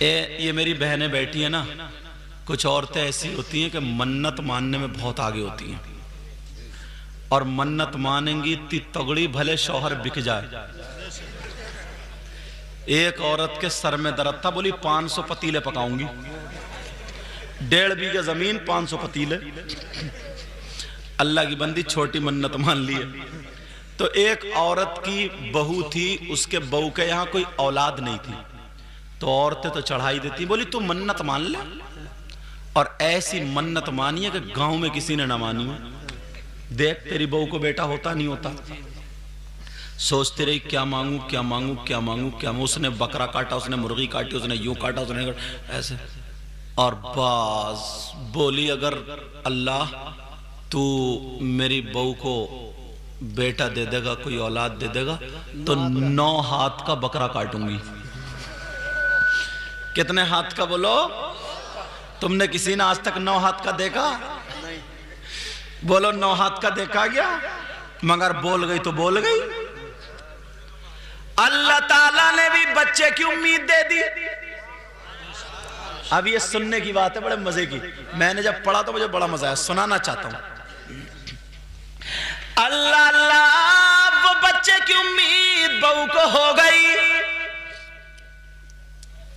ये मेरी बहनें बैठी हैं ना, कुछ औरतें ऐसी होती हैं कि मन्नत मानने में बहुत आगे होती हैं, और मन्नत मानेंगी इतनी तगड़ी भले शौहर बिक जाए। एक औरत के सर में दर्द था, बोली 500 पतीले पकाऊंगी, 1.5 बीघा जमीन 500 पतीले। अल्लाह की बंदी छोटी मन्नत मान ली है। तो एक औरत की बहू थी, उसके बहू के यहाँ कोई औलाद नहीं थी, तो औरतें तो चढ़ाई देती, बोली तू मन्नत मान ले, और ऐसी मन्नत मानी है कि गांव में किसी ने ना मानी हो। देख तेरी बहू को बेटा होता नहीं होता, सोचते रही क्या मांगू क्या मांगू क्या मांगू क्या मांगू। उसने बकरा काटा, उसने मुर्गी काटी, उसने यूं काटा, उसने ऐसे, और बस बोली अगर अल्लाह तू मेरी बहू को बेटा दे देगा, कोई औलाद दे देगा, तो 9 हाथ का बकरा काटूंगी। कितने हाथ का बोलो? तुमने किसी ने आज तक 9 हाथ का देखा? बोलो 9 हाथ का देखा गया? मगर बोल गई तो बोल गई। अल्लाह ताला ने भी बच्चे की उम्मीद दे दी। अब ये सुनने की बात है, बड़े मजे की। मैंने जब पढ़ा तो मुझे बड़ा मजा आया, सुनाना चाहता हूं। अल्लाह अल्लाह, वो बच्चे की उम्मीद बहू को हो गई।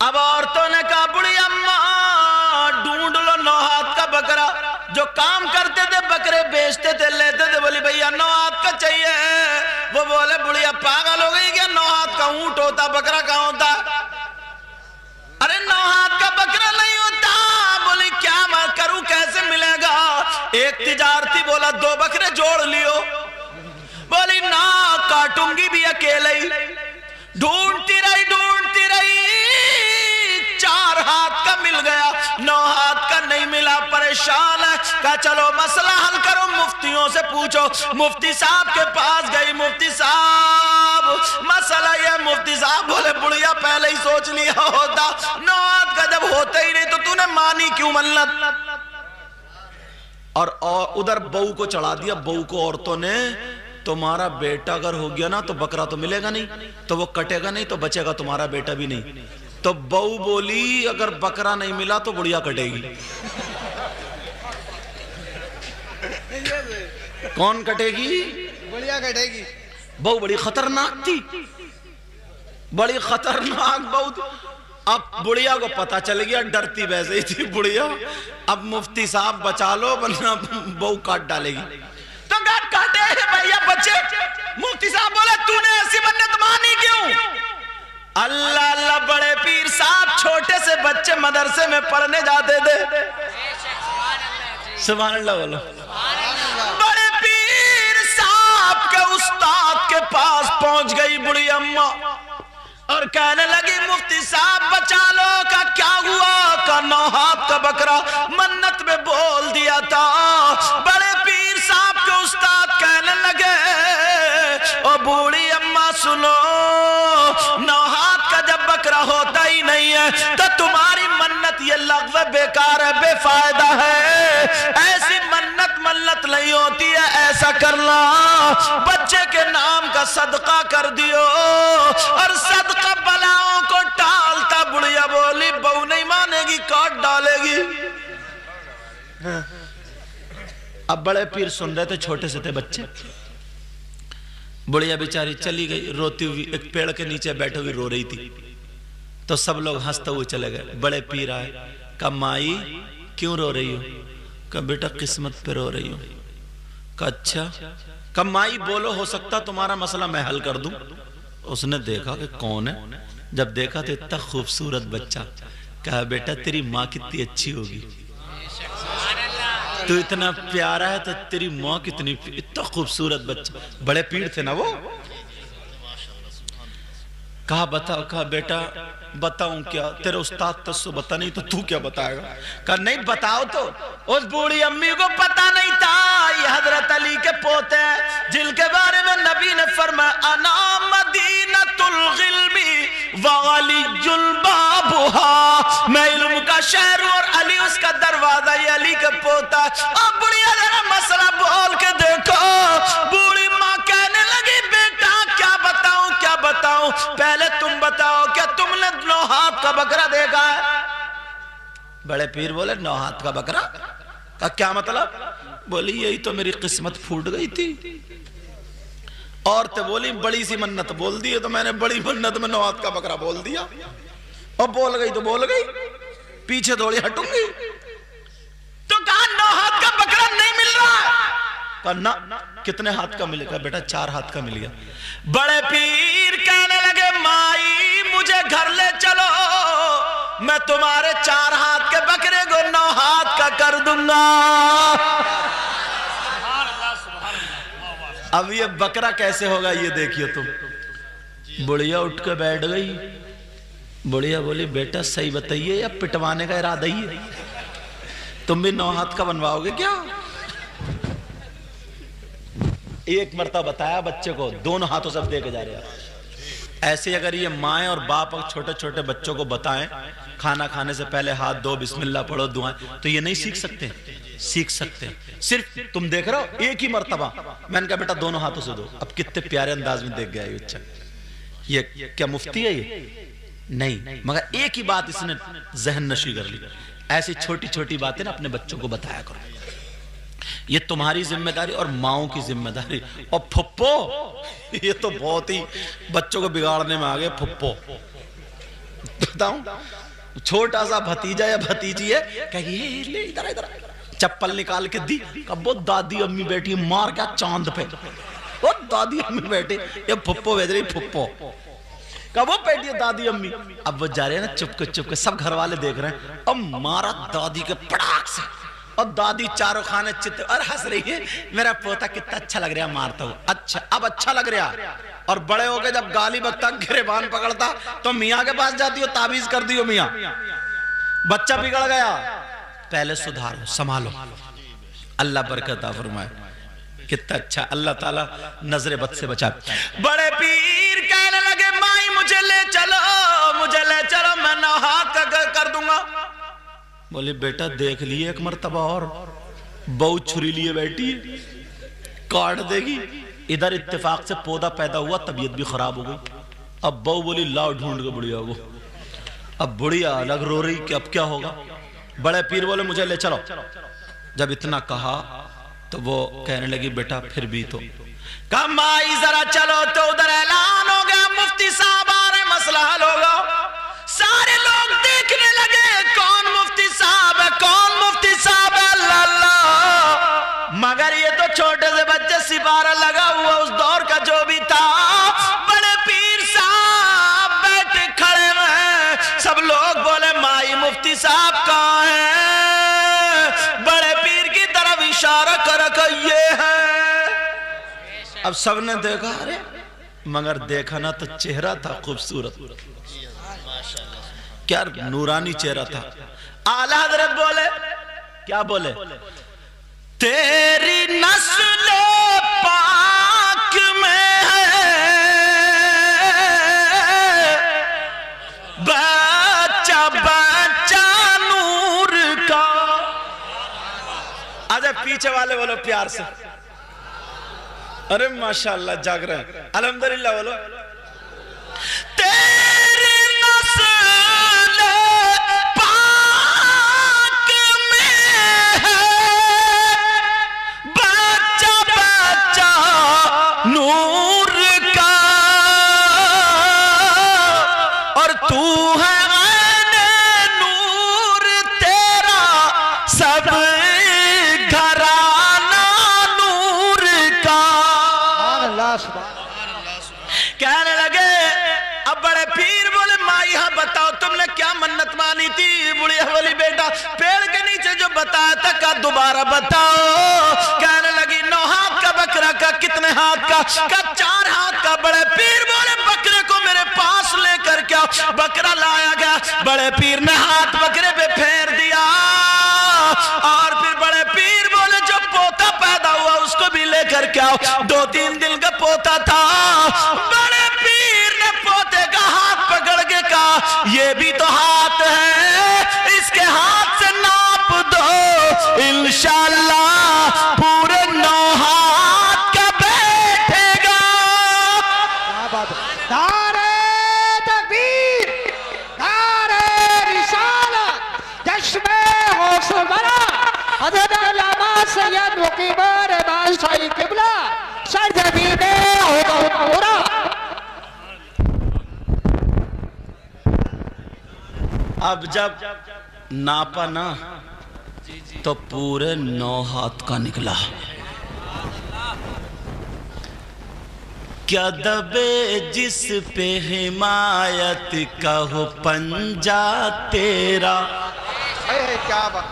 अब औरतों ने कहा बुढ़ी अम्मा ढूंढ लो 9 हाथ का बकरा। जो काम करते थे बकरे बेचते थे, लेते थे, बोली भैया 9 हाथ का चाहिए। वो बोले बुढ़िया पागल हो गई क्या, 9 हाथ का ऊंट होता, बकरा कहां होता? अरे 9 हाथ का बकरा नहीं होता। बोली क्या मैं करूं, कैसे मिलेगा? एक तिजारती बोला 2 बकरे जोड़ लियो। बोली ना, काटूंगी भी अकेले ही। ढूंढती रही 4 हाथ का मिल गया, 9 हाथ का नहीं मिला, परेशान है। कहा चलो मसला हल करो, मुफ्तियों से पूछो। मुफ्ती साहब के पास गई, मुफ्ती साहब मसला ये। मुफ्ती साहब बोले बुढ़िया पहले ही सोच लिया होता, 9 हाथ का जब होता ही नहीं तो तूने मानी क्यों मन्नत? और उधर बहू को चढ़ा दिया। बहू को औरतों ने, तुम्हारा बेटा अगर हो गया ना तो बकरा तो मिलेगा नहीं, तो वो कटेगा नहीं, तो बचेगा तुम्हारा बेटा भी नहीं। तो बहू बोली अगर बकरा नहीं मिला तो बुढ़िया कटेगी। कौन कटेगी? बुढ़िया कटेगी। बहू बड़ी खतरनाक थी, बड़ी खतरनाक बहू थी। अब बुढ़िया को पता चल गया, डरती वैसे ही थी बुढ़िया। अब मुफ्ती साहब बचा लो वरना बहू काट डालेगी। तो काटे भैया बच्चे। मुफ्ती साहब बोले तूने ऐसी मन्नत मानी क्यों? अल्लाह अल्लाह, बड़े पीर साहब छोटे से बच्चे मदरसे में पढ़ने जाते थे। सुभान अल्लाह बोलो। बड़े पीर साहब के उस्ताद के पास पहुंच गई बुढ़ी अम्मा और कहने लगी मुफ्ती साहब बचा लो। का क्या हुआ? का 9 हाथ का बकरा मन्नत में बोल दिया था। बड़े पीर साहब के उस्ताद कहने लगे ओ बूढ़ी अम्मा सुनो, 9 हाथ का जब बकरा होता ही नहीं है तो तुम्हारी मन्नत ये लग़्व बेकार है, बेफायदा है। ऐसी मन्नत नहीं होती है। ऐसा करना बच्चे के नाम का सदका कर दियो और सदका बलाओं को टालता। बुढ़िया बोली बहू नहीं मानेगी, काट डालेगी। अब बड़े पीर सुन रहे थे, छोटे से थे बच्चे। बुढ़िया बेचारी चली गई, रोती हुई एक पेड़ के नीचे बैठी हुई रो रही थी। तो सब लोग हंसते हुए चले गए। बड़े पीर आए, कहा माई क्यों रो रही हो? कहा बेटा किस्मत पे रो रही हो। कहा अच्छा। कहा माई बोलो, हो सकता तुम्हारा मसला मैं हल कर दूं। उसने देखा कि कौन है, जब देखा तो इतना खूबसूरत बच्चा। कहा बेटा तेरी माँ कितनी अच्छी होगी, तू इतना प्यारा है तो तेरी माँ कितनी, इतना खूबसूरत बच्चा। बड़े पीर थे ना वो। कहा बताओ। कहा बेटा बताऊं क्या? तेरे उस्ताद तो बता नहीं तो तू क्या बताएगा? कहा नहीं बताओ तो। उस बूढ़ी अम्मी को पता नहीं था ये हजरत अली के पोते हैं जिनके बारे में नबी ने फरमाया अना मदीनतुल गिल्मी व अलीयुल बाबुहा, मैं इल्म का शहर हूं और अली उसका दरवाजा। ये अली का पोता। अब बुढ़िया जरा मसला बोल के देखो। बूढ़ी माँ कहने लगी बेटा क्या बताऊं क्या बताऊं, पहले तुम बताओ क्या तुमने 9 हाथ का बकरा देखा है? बड़े पीर बोले 9 हाथ का बकरा का क्या मतलब? बोली यही तो मेरी किस्मत फूट गई थी। औरतें बोली बड़ी सी मन्नत बोल दी है, तो मैंने बड़ी मन्नत में 9 हाथ का बकरा बोल दिया। और बोल गई तो बोल गई, पीछे थोड़ी हटूंगी। तो कहा 9 हाथ का बकरा नहीं मिल रहा है। कहा ना, कितने हाथ का मिलेगा? बेटा 4 हाथ का मिल गया। बड़े पीर कहने लगे माई मुझे घर ले चलो, मैं तुम्हारे 4 हाथ के बकरे को 9 हाथ का कर दूंगा। अब ये बकरा कैसे होगा ये देखिए तुम। बुढ़िया उठ के बैठ गई। बुढ़िया बोली बेटा सही बताइए या पिटवाने का इरादा ही है? तुम भी 9 हाथ का बनवाओगे क्या? एक मरतबा बताया बच्चे को, दोनों हाथों से देके जा रहे हैं। ऐसे अगर ये माएं और बाप और छोटे छोटे बच्चों को बताएं खाना खाने से पहले हाथ धो, बिस्मिल्लाह पढ़ो, दुआएं, तो ये नहीं सीख सकते? सीख सकते। सिर्फ तुम देख रहे हो एक ही मरतबा मैंने कहा बेटा दोनों हाथों से दो। अब कितने प्यारे अंदाज में देख गया ये बच्चा। ये क्या मुफ्ती है ये? नहीं, मगर एक ही बात इसने जहन नशी कर ली। ऐसी छोटी छोटी बातें ना अपने बच्चों को बताया करो। ये तुम्हारी जिम्मेदारी और माओं की जिम्मेदारी। और फुप्पो, ये तो बहुत ही बच्चों को बिगाड़ने में आ गए। फुप्पो बताऊं, छोटा सा भतीजा या भतीजी है, कहिए ले इधर इधर, चप्पल निकाल के दी, कब वो दादी अम्मी बैठी मार क्या चांद पे, वो दादी अम्मी बैठे, ये फुप्पो भेज रही, फुप्पो कब वो बैठी है दादी अम्मी। अब वो जा रहे हैं ना चुप के, सब घर वाले देख रहे हैं। अब मारा दादी के पटाख से, और दादी चारों खाने चित्त और हंस रही है, मेरा पोता कितना अच्छा लग रहा मारता हूं। अच्छा अब अच्छा लग रहा। और बड़े हो गए जब गाली बकता, गिरेबान पकड़ता, तो मियाँ के पास जाती हो, ताबीज कर दियो मियाँ, बच्चा बिगड़ गया, पहले सुधारो, संभालो, अल्लाह बरकत फरमाए। कितना अच्छा, अल्लाह ताला नजरे बद से बचा। बड़े पीर कहने लगे माई मुझे ले चलो, मुझे ले चलो, मैं 9 हाथ का कर दूंगा। बोले बेटा देख लिए एक मर्तबा और बहू छुरी लिए बैठी काट देगी। इधर इत्तेफाक से पौधा पैदा हुआ, तबीयत भी खराब हो गई। अब बहू बोली लाओ ढूंढ के बुढ़िया को। अब बुढ़िया अलग रो रही कि अब क्या होगा। बड़े पीर बोले मुझे ले चलो। जब इतना कहा तो वो कहने लगी बेटा फिर भी तो। कहा माई जरा चलो, तो उधर ऐलान हो गया, मुफ्ती साहब आ रहे, मसला हल होगा। सारे लोग देखने लगे कौन मुफ्ती साहब है, कौन मुफ्ती साहब है। अल्लाह, मगर ये तो छोटे से बच्चे, सिपारा लगा हुआ उस दौर का जो भी था। बड़े पीर साहब बैठे खड़े हैं, सब लोग बोले माई मुफ्ती साहब कहाँ है? बड़े पीर की तरफ इशारा कर ये है। अब सबने देखा, अरे मगर देखा ना तो चेहरा था खूबसूरत, क्या नूरानी चेहरा था। आला हजरत बोले, क्या बोले? तेरी नस्ल पाक में है बच्चा बच्चा नूर का। आजा पीछे वाले बोलो प्यार से, अरे माशाअल्लाह जाग रहे हैं, अल्हम्दुलिल्लाह बोलो। तेरी नस्ल पाक में है बच्चा बच्चा नूर का, और तू है नूर, तेरा सब घराना नूर का। कहने लगे, अब बड़े पीर बोले माई हाँ बताओ तुमने क्या मन्नत मानी थी? बुढ़िया बोली बेटा पेड़ के नीचे जो बताया था का दोबारा बताओ। कहने लगी 9 हाथ का बकरा का, कितने हाथ का? 4 हाथ का। बड़े पीर बोले बकरे को मेरे पास लेकर क्या? बकरा लाया गया, बड़े पीर ने हाथ बकरे पे फेर दिया, और फिर बड़े पीर बोले जो पोता पैदा हुआ उसको भी लेकर क्या? 2-3 दिन का पोता था। बड़े पीर ने पोते का हाथ पकड़ के कहा ये भी तो हाथ है, इसके हाथ से नाप दो, इंशाअल्लाह पूरे 9 हाथ का बैठेगा। शाही किबला सरजमीने होगा। अब जब नापा ना तो पूरे 9 हाथ का निकला। क्या दबे जिस पे हिमायत का हो पंजा तेरा। क्या बात।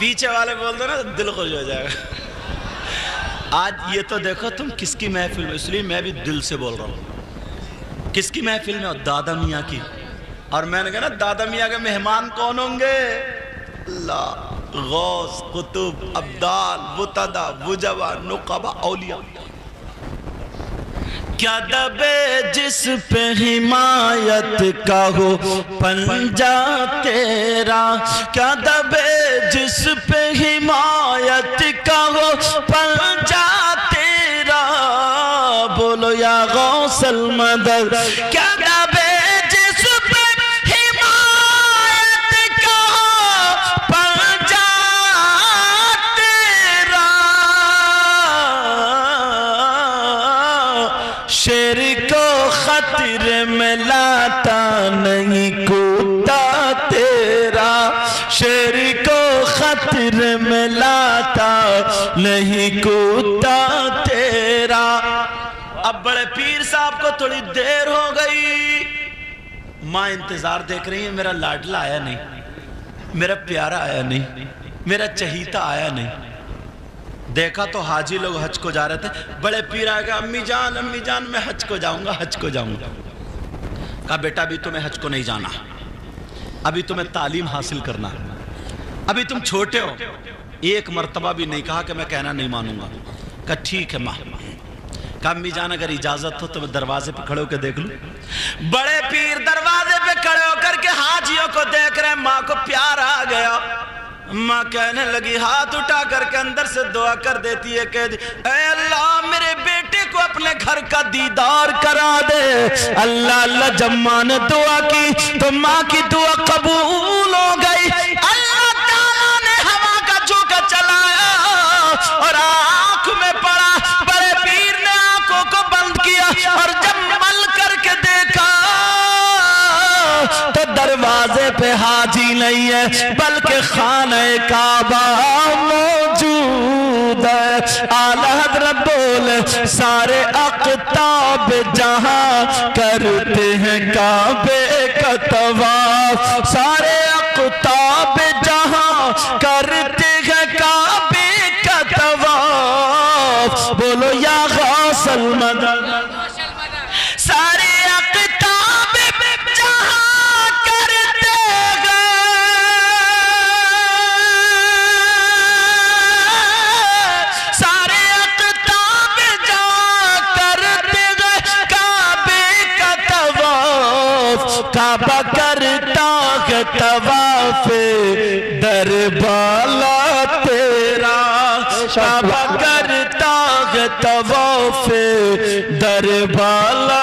पीछे वाले बोल दो ना तो दिल खुश हो जाएगा। आज ये तो देखो तुम किसकी महफिल में, इसलिए मैं भी दिल से बोल रहा हूँ। किसकी महफिल में? और दादा मियाँ की। और मैंने कहा ना दादा मियाँ के मेहमान कौन होंगे? अल्लाह, गौस, कुतुब, अब्दाल, बुतदा, बुजवा, नुकबा, औलिया। क्या दबे जिस पे हिमायत का हो पंजा तेरा। क्या दबे जिस पे हिमायत का हो पंजा तेरा। बोलो या गौसल मदद। क्या दबे जिस पे हिमायत का हो पंजा तेरा। शेर को खतरे में लाता नहीं कूदा तेरा। शेर को खतरे में लाता नहीं कूदा तेरा। अब बड़े पीर साहब को थोड़ी देर हो गई। माँ इंतजार देख रही है, मेरा लाडला आया नहीं, मेरा प्यारा आया नहीं, मेरा चहीता आया नहीं। देखा तो हाजी लोग हज को जा रहे थे। बड़े पीर आएगा, अम्मी जान मैं हज को जाऊंगा, हज को जाऊंगा। कहा बेटा अभी तुम्हें हज को नहीं जाना, अभी तुम्हें तालीम हासिल करना, अभी तुम छोटे हो। एक मर्तबा भी नहीं कहा कि मैं कहना नहीं मानूंगा। कहा ठीक है माँ। कहा अम्मी जान अगर इजाजत हो तो मैं दरवाजे पे खड़े होकर देख लूं। बड़े पीर दरवाजे पे खड़े होकर के हाजियों को देख रहे। माँ को प्यार आ गया। माँ कहने लगी, हाथ उठा करके अंदर से दुआ कर देती है, कहती ऐ अल्लाह मेरे बेटे को अपने घर का दीदार करा दे। अल्लाह अल्लाह, जब माँ ने दुआ की तो माँ की दुआ कबूल हो गई। अल्लाह ताला ने हवा का झोंका चलाया और आंख में पड़ा। बड़े पीर ने आंखों को बंद किया और जब मल करके देखा तो दरवाजे पे हाजी नहीं है बल्कि खाने काबा मौजूद है। आला हज़रत बोले सारे अक़ताब जहां करते हैं काबे का तवाफ। सारे अक़ताब जहां करते हैं काबे का तवाफ। बोलो या गौसल मदद। सारे अक़ताब जहां करते काबा करता है तवाफ दरबाला तेरा। काबा करता है तवाफ दरबाला